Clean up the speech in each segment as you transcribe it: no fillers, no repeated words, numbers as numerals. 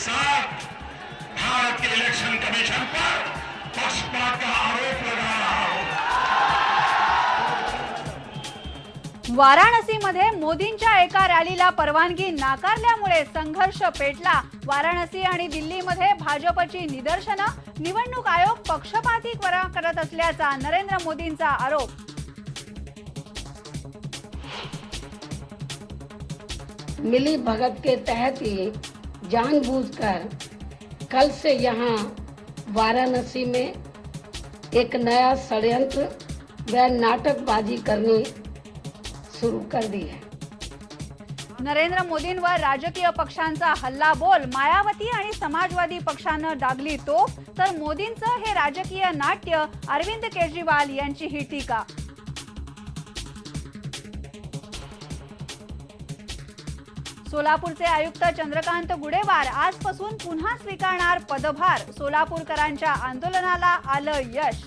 साथ भारत के election commission पर पक्षपात का आरोप लगा रहा हूं। वाराणसीमध्ये मोदींच्या एका रॅलीला परवानगी नाकारल्यामुळे संघर्ष पेटला। वाराणसी आणि दिल्लीमध्ये भाजपची निदर्शनं, निवडणूक आयोग पक्षपाती करत असल्याचा नरेंद्र मोदींचा आरोप। मिली भगत के तहत ही जानबूझकर कल से यहाँ वाराणसी में एक नया षड्यंत्र व नाटकबाजी करनी शुरू कर दी है। नरेंद्र मोदींवर राजकीय पक्षांचा हल्लाबोल, मायावती आणि समाजवादी पक्षानं डागली तोफ, तर मोदींचं हे राजकीय नाट्य, अरविंद केजरीवाल यांची ही टीका। सोलापूरचे आयुक्त चंद्रकांत गुडेवार आजपासून पुन्हा स्वीकारणार पदभार, सोलापूरकरांच्या आंदोलनाला आलं यश।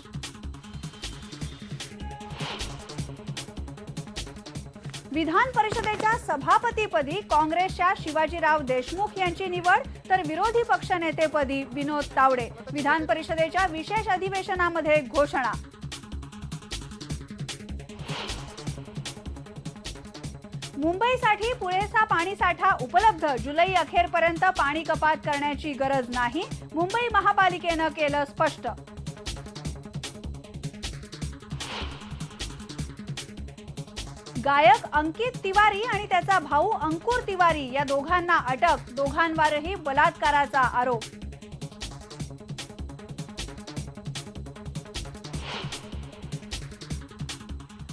विधान परिषदेच्या सभापतीपदी काँग्रेसच्या शिवाजीराव देशमुख यांची निवड, तर विरोधी पक्षनेतेपदी विनोद तावडे। विधान परिषदेच्या विशेष अधिवेशनामध्ये घोषणा। मुंबईसाठी पुरेसा पाणीसाठा उपलब्ध, जुलै अखेरपर्यंत पाणी कपात करण्याची गरज नाही, मुंबई महापालिकेनं केलं स्पष्ट। गायक अंकित तिवारी आणि त्याचा भाऊ अंकुर तिवारी या दोघांना अटक, दोघांवरही बलात्काराचा आरोप।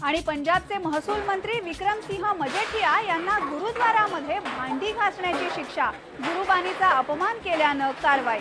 आणि पंजाबचे महसूल मंत्री विक्रम सिंह मजेठिया यांना गुरुद्वारामध्ये भांडी घासण्याची शिक्षा, गुरुबानीचा अपमान केल्यानं कारवाई।